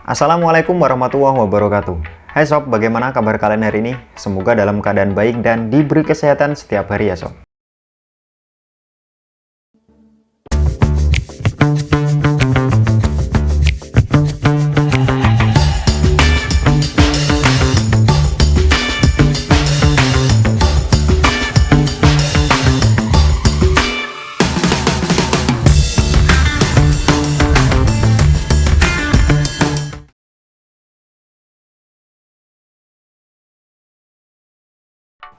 Assalamualaikum warahmatullahi wabarakatuh. Hai sob, bagaimana kabar kalian hari ini? Semoga dalam keadaan baik dan diberi kesehatan setiap hari ya sob.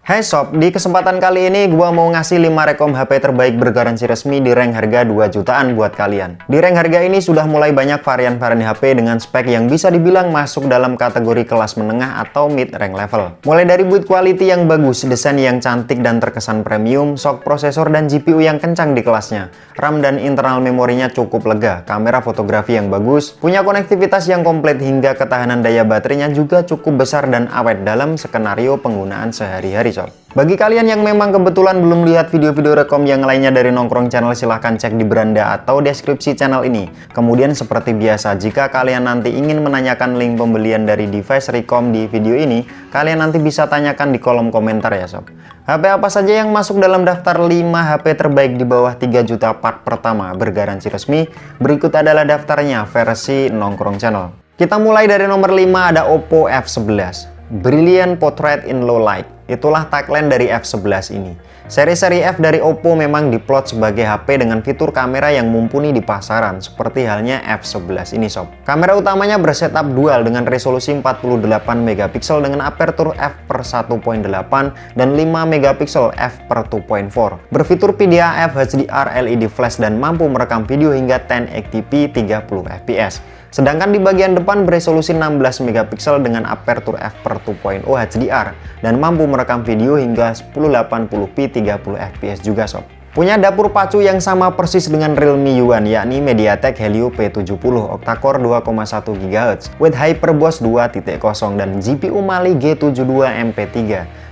Hai sob, di kesempatan kali ini gua mau ngasih 5 rekom HP terbaik bergaransi resmi di rank harga 2 jutaan buat kalian. Di rank harga ini sudah mulai banyak varian-varian HP dengan spek yang bisa dibilang masuk dalam kategori kelas menengah atau mid rank level. Mulai dari build quality yang bagus, desain yang cantik dan terkesan premium, shock prosesor dan GPU yang kencang di kelasnya, RAM dan internal memorinya cukup lega, kamera fotografi yang bagus, punya konektivitas yang komplit hingga ketahanan daya baterainya juga cukup besar dan awet dalam skenario penggunaan sehari-hari. Bagi kalian yang memang kebetulan belum lihat video-video rekom yang lainnya dari Nongkrong Channel, silahkan cek di beranda atau deskripsi channel ini. Kemudian seperti biasa, jika kalian nanti ingin menanyakan link pembelian dari device rekom di video ini, kalian nanti bisa tanyakan di kolom komentar ya sob. HP apa saja yang masuk dalam daftar 5 HP terbaik di bawah 3 juta part pertama bergaransi resmi? Berikut adalah daftarnya versi Nongkrong Channel. Kita mulai dari nomor 5, ada Oppo F11 Brilliant Portrait in Low Light. Itulah tagline dari F11 ini. Seri-seri F dari Oppo memang diplot sebagai HP dengan fitur kamera yang mumpuni di pasaran, seperti halnya F11 ini sob. Kamera utamanya bersetup dual dengan resolusi 48 megapiksel dengan aperture f/1.8 dan 5 megapiksel f/2.4. Berfitur PDAF, HDR, LED flash dan mampu merekam video hingga 1080p 30 fps. Sedangkan di bagian depan beresolusi 16 megapiksel dengan aperture f/2.0 HDR dan mampu merekam video hingga 1080p 30 fps juga sob. Punya dapur pacu yang sama persis dengan Realme Yuan, yakni MediaTek Helio P70 octa-core 2,1 GHz with HyperBoost 2.0 dan GPU Mali G72 MP3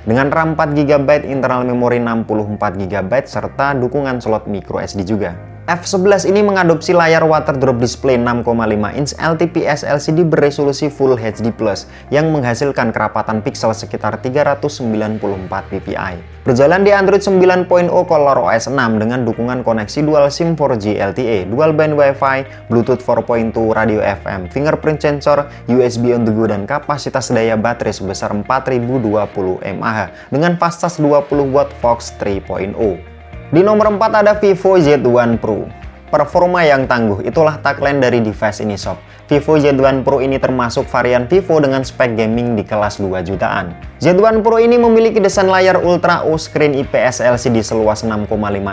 dengan RAM 4 GB, internal memori 64 GB serta dukungan slot microSD juga. F11 ini mengadopsi layar water drop display 6,5 inch LTPS LCD beresolusi Full HD Plus yang menghasilkan kerapatan piksel sekitar 394 ppi. Berjalan di Android 9.0 ColorOS 6 dengan dukungan koneksi dual SIM 4G LTE, dual band Wi-Fi, Bluetooth 4.2, radio FM, fingerprint sensor, USB on the go dan kapasitas daya baterai sebesar 4020 mAh dengan fast charge 20 watt Fox 3.0. Di nomor 4 ada Vivo Z1 Pro. Performa yang tangguh, itulah tagline dari device ini sob. Vivo Z1 Pro ini termasuk varian Vivo dengan spek gaming di kelas 2 jutaan. Z1 Pro ini memiliki desain layar Ultra O Screen IPS LCD seluas 6,5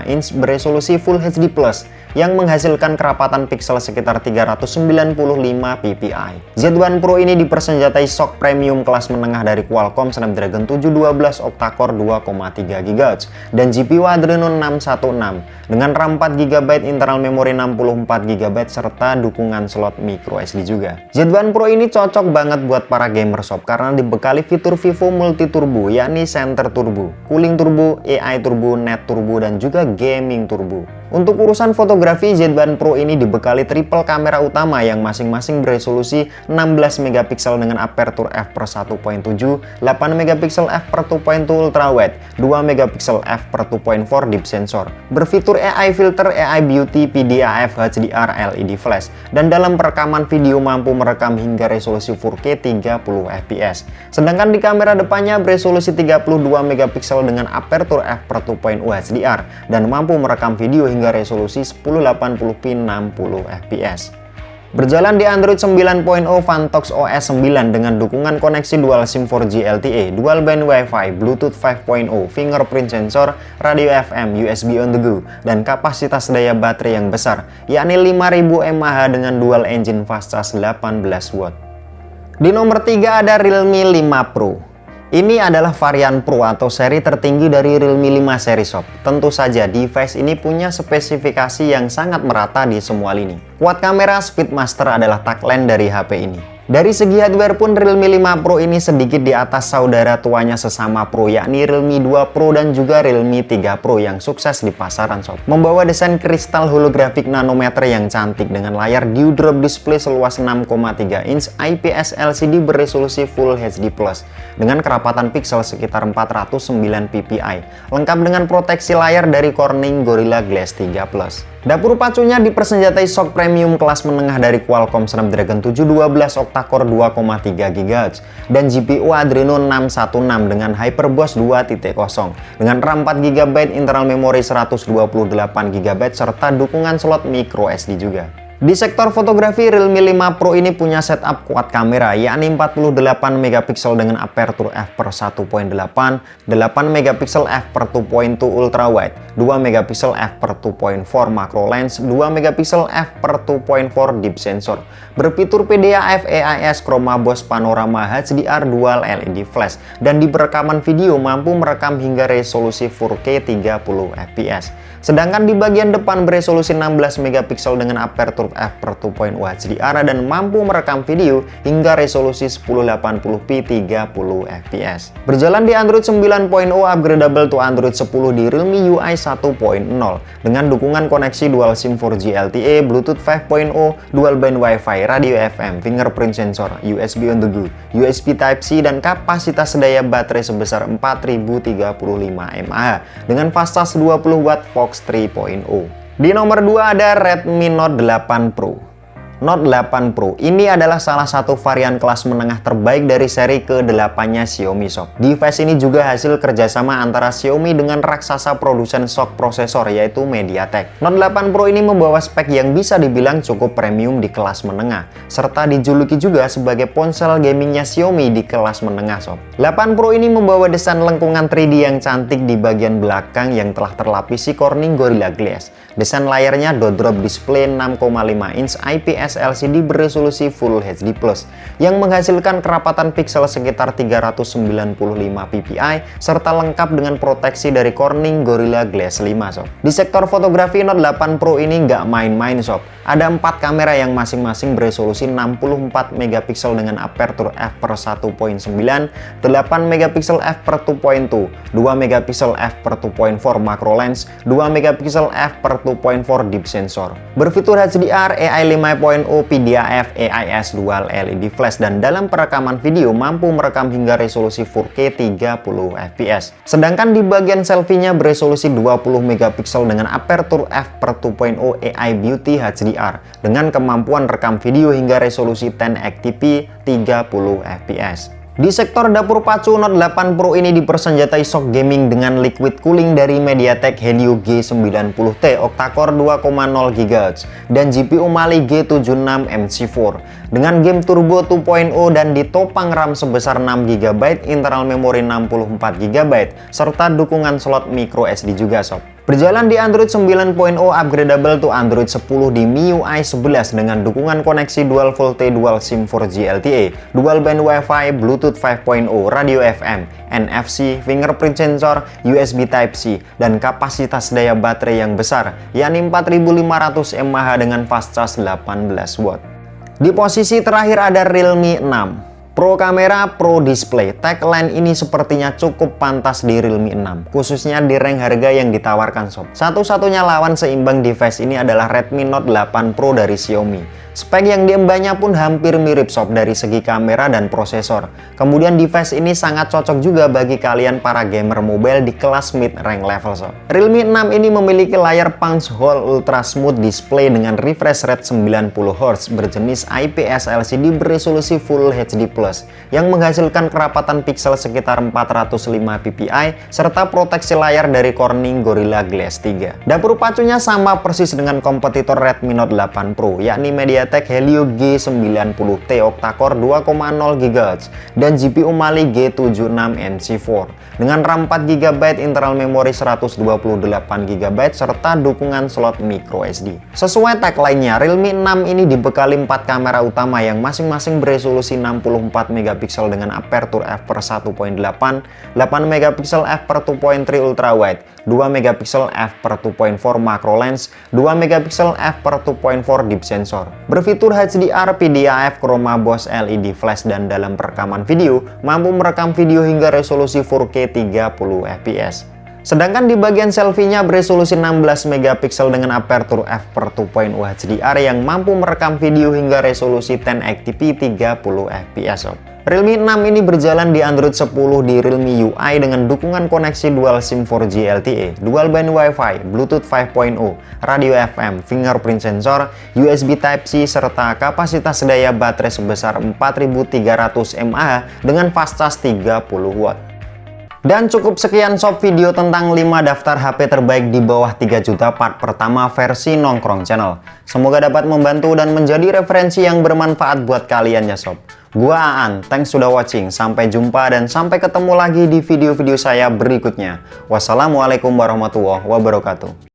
inch beresolusi Full HD Plus yang menghasilkan kerapatan piksel sekitar 395 ppi. Z1 Pro ini dipersenjatai shock premium kelas menengah dari Qualcomm Snapdragon 712 octa-core 2,3 GHz dan GPU Adreno 616 dengan RAM 4 GB, internal memori 64 GB serta dukungan slot microSD juga. Z1 Pro ini cocok banget buat para gamer sob karena dibekali fitur Vivo Multi Turbo, yakni Center Turbo, Cooling Turbo, AI Turbo, Net Turbo dan juga Gaming Turbo. Untuk urusan fotografi, Z1 Pro ini dibekali triple kamera utama yang masing-masing beresolusi 16 megapiksel dengan aperture f/1.7, 8 megapiksel f/2.2 ultrawide, 2 megapiksel f/2.4 deep sensor. Berfitur AI filter, AI beauty, PDAF, HDR, LED flash, dan dalam perekaman video mampu merekam hingga resolusi 4K 30 fps. Sedangkan di kamera depannya beresolusi 32 megapiksel dengan aperture f/2.0 HDR dan mampu merekam video hingga resolusi 1080p 60 fps. Berjalan di Android 9.0 Vantox OS 9 dengan dukungan koneksi dual SIM 4G LTE, dual band Wi-Fi, Bluetooth 5.0, fingerprint sensor, radio FM, USB on the go, dan kapasitas daya baterai yang besar, yakni 5000 mAh dengan dual engine fast charge 18 watt. Di nomor 3 ada Realme 5 Pro. Ini adalah varian Pro atau seri tertinggi dari Realme 5 seri sob. Tentu saja device ini punya spesifikasi yang sangat merata di semua lini. Kuat kamera, Speedmaster adalah tagline dari HP ini. Dari segi hardware pun Realme 5 Pro ini sedikit di atas saudara tuanya sesama Pro, yakni Realme 2 Pro dan juga Realme 3 Pro yang sukses di pasaran sob. Membawa desain kristal holografik nanometer yang cantik dengan layar dewdrop display seluas 6,3 inch IPS LCD beresolusi Full HD Plus dengan kerapatan pixel sekitar 409 ppi, lengkap dengan proteksi layar dari Corning Gorilla Glass 3 Plus. Dapur pacunya dipersenjatai SoC premium kelas menengah dari Qualcomm Snapdragon 712 octa-core 2,3 GHz dan GPU Adreno 616 dengan HyperBoost 2.0 dengan RAM 4 GB, internal memori 128 GB serta dukungan slot micro SD juga. Di sektor fotografi, Realme 5 Pro ini punya setup quad kamera, yakni 48 MP dengan aperture f/1.8, 8 MP f/2.2 ultra wide, 2 MP f/2.4 macro lens, 2 MP f/2.4 deep sensor, berfitur PDAF AIS Chroma Boss Panorama HDR Dual LED Flash, dan di perekaman video mampu merekam hingga resolusi 4K 30 fps. Sedangkan di bagian depan beresolusi 16 MP dengan aperture f/2.0 HDR dan mampu merekam video hingga resolusi 1080p 30 fps. Berjalan di Android 9.0 upgradable to Android 10 di Realme UI 1.0 dengan dukungan koneksi dual SIM 4G LTE, Bluetooth 5.0, dual band Wi-Fi, radio FM, fingerprint sensor, USB on the go, USB Type-C dan kapasitas daya baterai sebesar 4035 mAh dengan fast charge 20 watt Fox 3.0. Di nomor 2 ada Redmi Note 8 Pro. Note 8 Pro ini adalah salah satu varian kelas menengah terbaik dari seri ke-8-nya Xiaomi sob. Device ini juga hasil kerjasama antara Xiaomi dengan raksasa produsen SoC prosesor yaitu MediaTek. Note 8 Pro ini membawa spek yang bisa dibilang cukup premium di kelas menengah, serta dijuluki juga sebagai ponsel gamingnya Xiaomi di kelas menengah sob. 8 Pro ini membawa desain lengkungan 3D yang cantik di bagian belakang yang telah terlapisi Corning Gorilla Glass. Desain layarnya dot drop display 6,5 inch IPS LCD beresolusi Full HD Plus yang menghasilkan kerapatan pixel sekitar 395 ppi serta lengkap dengan proteksi dari Corning Gorilla Glass 5 sob. Di sektor fotografi, Note 8 Pro ini nggak main-main sob. Ada 4 kamera yang masing-masing beresolusi 64 MP dengan aperture f/1.9, 8 MP f/2.2, 2 MP f/2.4 macro lens, 2 MP f/2.4 deep sensor, berfitur HDR, AI 5.0, PDAF, AIS Dual LED Flash, dan dalam perekaman video mampu merekam hingga resolusi 4K 30 fps. Sedangkan di bagian selfie-nya beresolusi 20 MP dengan aperture f/2.0 AI Beauty HDR dengan kemampuan rekam video hingga resolusi 1080p 30 fps. Di sektor dapur pacu, Note 8 Pro ini dipersenjatai SoC gaming dengan liquid cooling dari MediaTek Helio G90T octa-core 2,0 GHz dan GPU Mali G76 MC4 dengan game Turbo 2.0 dan ditopang RAM sebesar 6 GB, internal memori 64 GB serta dukungan slot micro SD juga sob. Berjalan di Android 9.0 upgradable to Android 10 di MIUI 11 dengan dukungan koneksi dual VoLTE dual SIM 4G LTE, dual band Wi-Fi, Bluetooth 5.0, radio FM, NFC, fingerprint sensor, USB Type-C, dan kapasitas daya baterai yang besar, yakni 4500 mAh dengan fast charge 18 watt. Di posisi terakhir ada Realme 6. Pro kamera, Pro display. Tagline ini sepertinya cukup pantas di Realme 6, khususnya di rank harga yang ditawarkan sob. Satu-satunya lawan seimbang device ini adalah Redmi Note 8 Pro dari Xiaomi. Spek yang diembannya pun hampir mirip sob dari segi kamera dan prosesor. Kemudian device ini sangat cocok juga bagi kalian para gamer mobile di kelas mid rank level sob. Realme 6 ini memiliki layar punch hole ultra smooth display dengan refresh rate 90Hz berjenis IPS LCD beresolusi Full HD Plus yang menghasilkan kerapatan pixel sekitar 405 ppi serta proteksi layar dari Corning Gorilla Glass 3. Dapur pacunya sama persis dengan kompetitor Redmi Note 8 Pro, yakni MediaTek Helio G90T octa-core 2,0 GHz dan GPU Mali G76 MC4 dengan RAM 4 GB, internal memori 128 GB serta dukungan slot micro SD. Sesuai tagline-nya, Realme 6 ini dibekali 4 kamera utama yang masing-masing beresolusi 64 MP dengan aperture f/1.8, 8 MP f/2.3 ultra wide, 2 MP f/2.4 macro lens, 2 MP f/2.4 deep sensor, Berfitur HDR, PDAF, Chroma Boss, LED flash, dan dalam perekaman video, mampu merekam video hingga resolusi 4K 30 fps. Sedangkan di bagian selfie-nya beresolusi 16 megapiksel dengan aperture f/2.0 HDR yang mampu merekam video hingga resolusi 1080p 30 fps. Realme 6 ini berjalan di Android 10 di Realme UI dengan dukungan koneksi dual SIM 4G LTE, dual band Wi-Fi, Bluetooth 5.0, radio FM, fingerprint sensor, USB Type-C, serta kapasitas daya baterai sebesar 4300 mAh dengan fast charge 30 watt. Dan cukup sekian sob video tentang 5 daftar HP terbaik di bawah 3 juta part pertama versi Nongkrong Channel. Semoga dapat membantu dan menjadi referensi yang bermanfaat buat kalian ya sob. Gua Aan, thanks sudah watching. Sampai jumpa dan sampai ketemu lagi di video-video saya berikutnya. Wassalamualaikum warahmatullahi wabarakatuh.